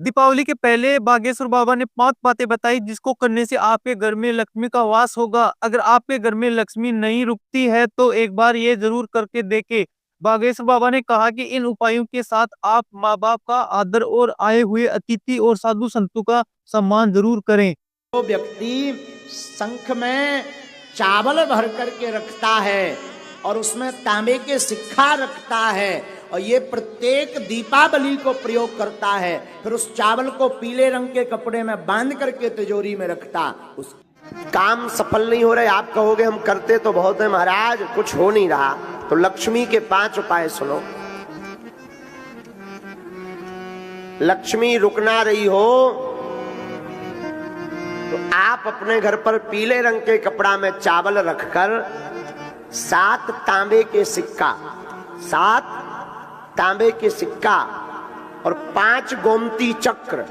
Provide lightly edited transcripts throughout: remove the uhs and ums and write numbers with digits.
दीपावली के पहले बागेश्वर बाबा ने 5 बातें बताई जिसको करने से आपके घर में लक्ष्मी का वास होगा। अगर आपके घर में लक्ष्मी नहीं रुकती है तो एक बार ये जरूर करके देखें। बागेश्वर बाबा ने कहा कि इन उपायों के साथ आप माँ बाप का आदर और आए हुए अतिथि और साधु संतों का सम्मान जरूर करें। जो व्यक्ति शंख में चावल भर करके रखता है और उसमें तांबे के सिक्का रखता है और ये प्रत्येक दीपावली को प्रयोग करता है, फिर उस चावल को पीले रंग के कपड़े में बांध करके तिजोरी में रखता, उस काम सफल नहीं हो रहे। आप कहोगे हम करते तो बहुत है महाराज, कुछ हो नहीं रहा। तो लक्ष्मी के 5 उपाय सुनो। लक्ष्मी रुक ना रही हो तो आप अपने घर पर पीले रंग के कपड़ा में चावल रखकर 7 तांबे के सिक्का, 7 तांबे के सिक्का और 5 गोमती चक्र,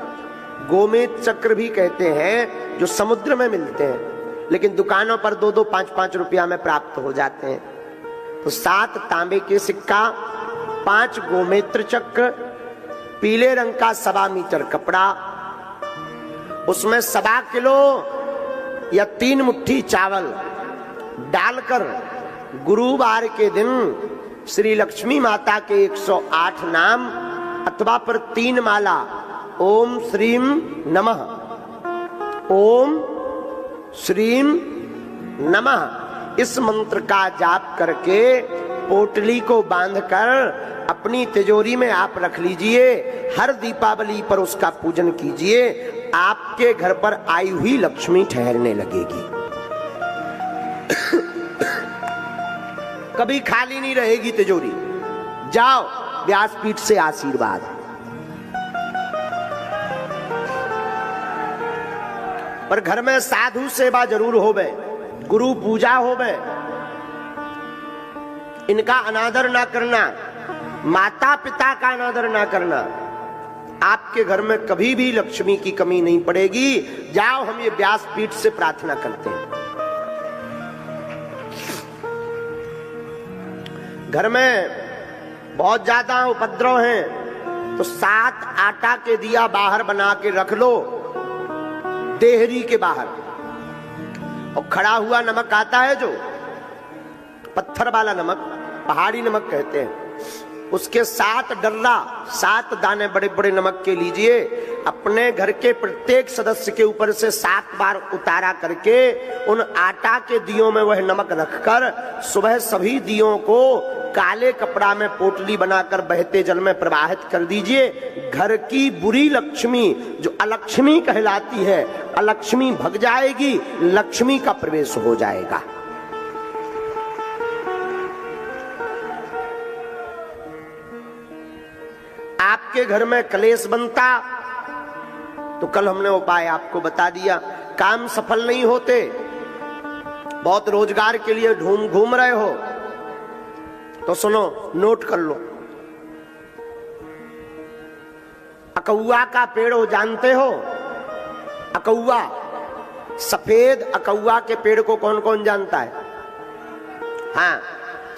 गोमेद चक्र भी कहते हैं, जो समुद्र में मिलते हैं लेकिन दुकानों पर 2-2, 5-5 रुपया में प्राप्त हो जाते हैं। तो 7 तांबे के सिक्का, 5 गोमेत्र चक्र, पीले रंग का 1.25 मीटर कपड़ा, उसमें 1.25 किलो या 3 मुट्ठी चावल डालकर गुरुवार के दिन श्री लक्ष्मी माता के 108 नाम अथवा पर 3 माला ओम श्रीम नमः, ओम श्रीम नमः, इस मंत्र का जाप करके पोटली को बांधकर अपनी तिजोरी में आप रख लीजिए। हर दीपावली पर उसका पूजन कीजिए, आपके घर पर आई हुई लक्ष्मी ठहरने लगेगी। कभी खाली नहीं रहेगी तिजोरी। जाओ व्यासपीठ से आशीर्वाद। पर घर में साधु सेवा जरूर होवे, गुरु पूजा होवे, इनका अनादर ना करना, माता पिता का अनादर ना करना, आपके घर में कभी भी लक्ष्मी की कमी नहीं पड़ेगी। जाओ हम ये व्यासपीठ से प्रार्थना करते हैं। घर में बहुत ज्यादा उपद्रव हैं तो 7 आटा के दिया बाहर बना के रख लो, देहरी के बाहर। और खड़ा हुआ नमक आता है जो पत्थर वाला नमक, पहाड़ी नमक कहते हैं, उसके 7 डर्रा, 7 दाने बड़े बड़े नमक के लीजिए। अपने घर के प्रत्येक सदस्य के ऊपर से 7 बार उतारा करके उन आटा के दियों में वह नमक रखकर सुबह सभी दियों को काले कपड़ा में पोटली बनाकर बहते जल में प्रवाहित कर दीजिए। घर की बुरी लक्ष्मी जो अलक्ष्मी कहलाती है, अलक्ष्मी भग जाएगी, लक्ष्मी का प्रवेश हो जाएगा। आपके घर में कलेश बनता तो कल हमने उपाय आपको बता दिया। काम सफल नहीं होते, बहुत रोजगार के लिए घूम रहे हो तो सुनो, नोट कर लो। अकौआ का पेड़ हो जानते हो? अकौआ, सफेद अकौआ के पेड़ को कौन कौन जानता है? हाँ,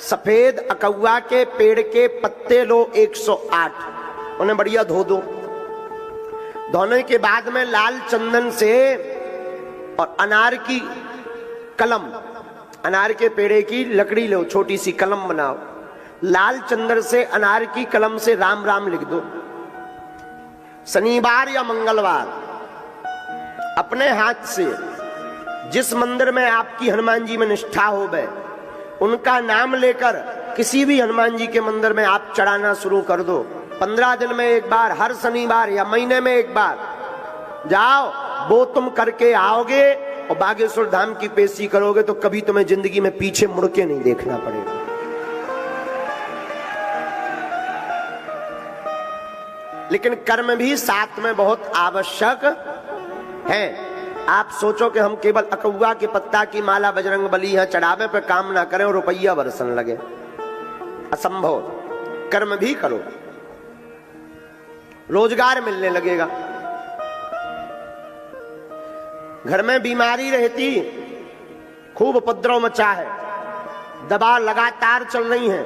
सफेद अकौआ के पेड़ के पत्ते लो 108, उन्हें बढ़िया धो दो। धोने के बाद में लाल चंदन से और अनार की कलम, अनार के पेड़े की लकड़ी लो, छोटी सी कलम बनाओ, लाल चंदन से अनार की कलम से राम राम लिख दो। शनिवार या मंगलवार अपने हाथ से जिस मंदिर में आपकी हनुमान जी में निष्ठा हो गए उनका नाम लेकर किसी भी हनुमान जी के मंदिर में आप चढ़ाना शुरू कर दो। 15 दिन में एक बार, हर शनिवार या महीने में एक बार जाओ, वो तुम करके आओगे और बागेश्वर धाम की पेशी करोगे तो कभी तुम्हें जिंदगी में पीछे मुड़ के नहीं देखना पड़ेगा। लेकिन कर्म भी साथ में बहुत आवश्यक है। आप सोचो कि हम केवल अकौआ के पत्ता की माला बजरंग बली है चढ़ावे पे काम ना करें और रुपया बरसन लगे, असंभव। कर्म भी करो, रोजगार मिलने लगेगा। घर में बीमारी रहती, खूब उपद्रव मचा है, दवा लगातार चल रही हैं,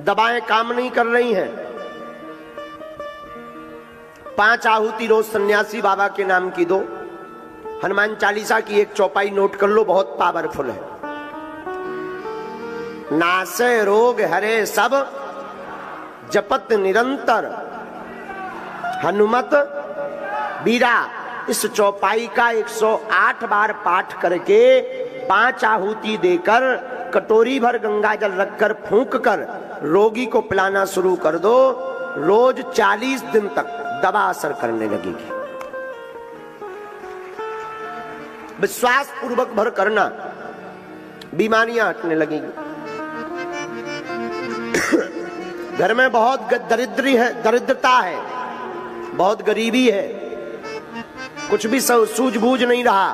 दवाएं काम नहीं कर रही हैं, 5 आहुति रोज सन्यासी बाबा के नाम की दो। हनुमान चालीसा की एक चौपाई नोट कर लो, बहुत पावरफुल है। नासे रोग हरे सब जपत निरंतर हनुमत बीरा। इस चौपाई का 108 बार पाठ करके 5 आहुति देकर कटोरी भर गंगा जल रखकर फूंक कर रोगी को पिलाना शुरू कर दो। रोज 40 दिन तक दवा असर करने लगेगी। विश्वास पूर्वक भर करना, बीमारियां हटने लगेंगी। घर में बहुत दरिद्रता है, बहुत गरीबी है, कुछ भी सूझबूझ नहीं रहा।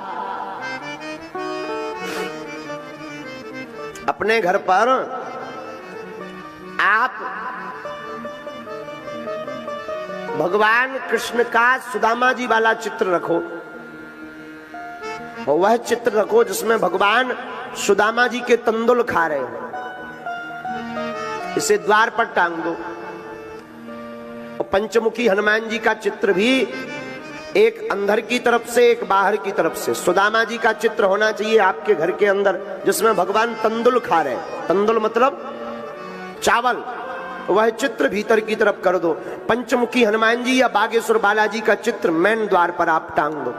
अपने घर पर आप भगवान कृष्ण का सुदामा जी वाला चित्र रखो, और वह चित्र रखो जिसमें भगवान सुदामा जी के तंदुल खा रहे हो। इसे द्वार पर टांग दो। और पंचमुखी हनुमान जी का चित्र भी एक अंदर की तरफ से, एक बाहर की तरफ से। सुदामा जी का चित्र होना चाहिए आपके घर के अंदर, जिसमें भगवान तंदुल खा रहे हैं। तंदुल मतलब चावल, वह चित्र भीतर की तरफ कर दो। पंचमुखी हनुमान जी या बागेश्वर बालाजी का चित्र मेन द्वार पर आप टांग दो।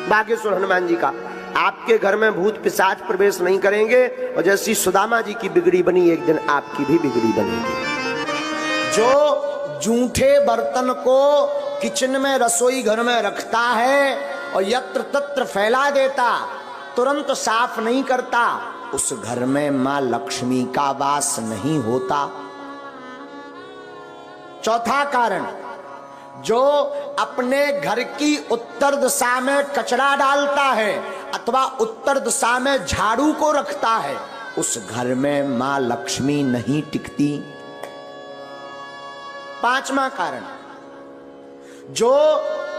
बागेश्वर हनुमान जी का, आपके घर में भूत पिशाच प्रवेश नहीं करेंगे। और जैसी सुदामा जी की बिगड़ी बनी, एक दिन आपकी भी बिगड़ी बनेगी। जो जूठे बर्तन को किचन में, रसोई घर में रखता है और यत्र तत्र फैला देता, तुरंत साफ नहीं करता, उस घर में मां लक्ष्मी का वास नहीं होता। चौथा कारण, जो अपने घर की उत्तर दिशा में कचरा डालता है अथवा उत्तर दिशा में झाड़ू को रखता है, उस घर में मां लक्ष्मी नहीं टिकती। पांचवा कारण, जो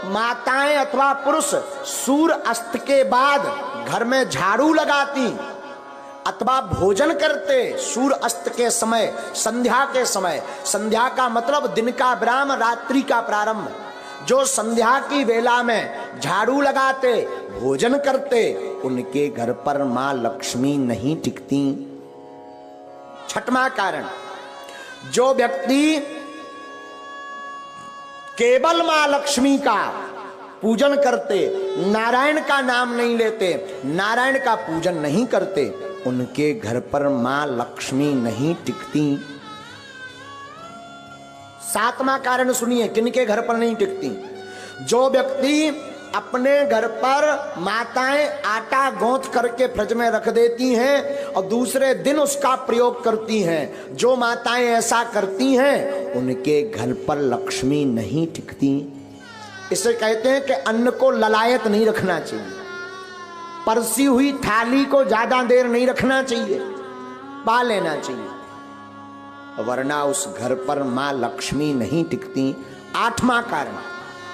माताएं अथवा पुरुष सूर्य अस्त के बाद घर में झाड़ू लगाती अथवा भोजन करते सूर्य अस्त के समय, संध्या के समय, संध्या का मतलब दिन का विराम, रात्रि का प्रारंभ, जो संध्या की वेला में झाड़ू लगाते, भोजन करते, उनके घर पर मां लक्ष्मी नहीं टिकती। छठवां कारण, जो व्यक्ति केवल मां लक्ष्मी का पूजन करते, नारायण का नाम नहीं लेते, नारायण का पूजन नहीं करते, उनके घर पर मां लक्ष्मी नहीं टिकती। सातवां कारण सुनिए, किनके घर पर नहीं टिकती? जो व्यक्ति अपने घर पर माताएं आटा गौंथ करके फ्रिज में रख देती हैं और दूसरे दिन उसका प्रयोग करती हैं, जो माताएं ऐसा करती हैं, उनके घर पर लक्ष्मी नहीं टिकती। इसे कहते हैं कि अन्न को ललायत नहीं रखना चाहिए, परसी हुई थाली को ज्यादा देर नहीं रखना चाहिए, पा लेना चाहिए, वरना उस घर पर मां लक्ष्मी नहीं टिकती। आठवां कारण,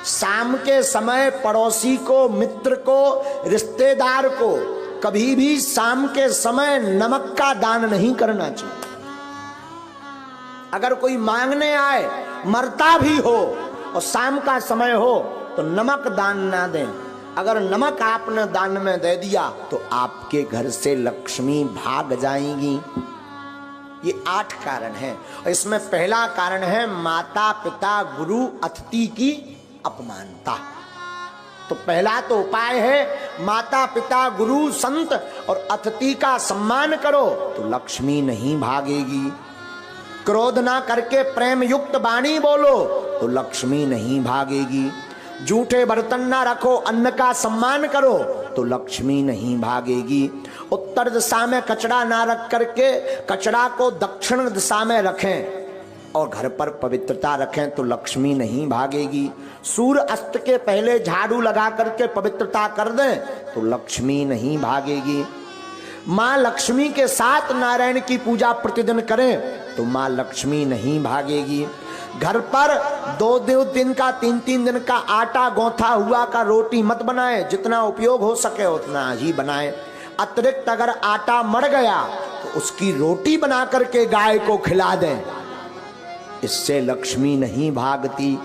शाम के समय पड़ोसी को, मित्र को, रिश्तेदार को कभी भी शाम के समय नमक का दान नहीं करना चाहिए। अगर कोई मांगने आए, मरता भी हो और शाम का समय हो, तो नमक दान ना दें। अगर नमक आपने दान में दे दिया तो आपके घर से लक्ष्मी भाग जाएंगी। ये 8 कारण हैं। और इसमें पहला कारण है माता पिता गुरु अतिथि की अपमानता। तो पहला तो उपाय है माता पिता गुरु संत और अतिथि का सम्मान करो तो लक्ष्मी नहीं भागेगी। क्रोध ना करके प्रेम युक्त वाणी बोलो तो लक्ष्मी नहीं भागेगी। झूठे बर्तन ना रखो, अन्न का सम्मान करो तो लक्ष्मी नहीं भागेगी। उत्तर दिशा में कचरा ना रख करके कचरा को दक्षिण दिशा में रखें और घर पर पवित्रता रखें तो लक्ष्मी नहीं भागेगी। सूर्य अस्त के पहले झाड़ू लगा करके पवित्रता कर दें तो लक्ष्मी नहीं भागेगी। मां लक्ष्मी के साथ नारायण की पूजा प्रतिदिन करें तो मां लक्ष्मी नहीं भागेगी। घर पर 2 दिन का 3 दिन का आटा गौथा हुआ का रोटी मत बनाएं, जितना उपयोग हो सके उतना ही बनाएं। अतिरिक्त अगर आटा मर गया तो उसकी रोटी बना करके गाय को खिला दें, इससे लक्ष्मी नहीं भागती।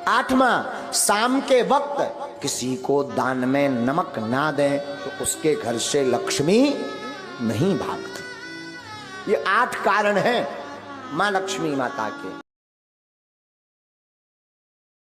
8वां, शाम के वक्त किसी को दान में नमक ना दें तो उसके घर से लक्ष्मी नहीं भागती। ये 8 कारण हैं मां लक्ष्मी माता के।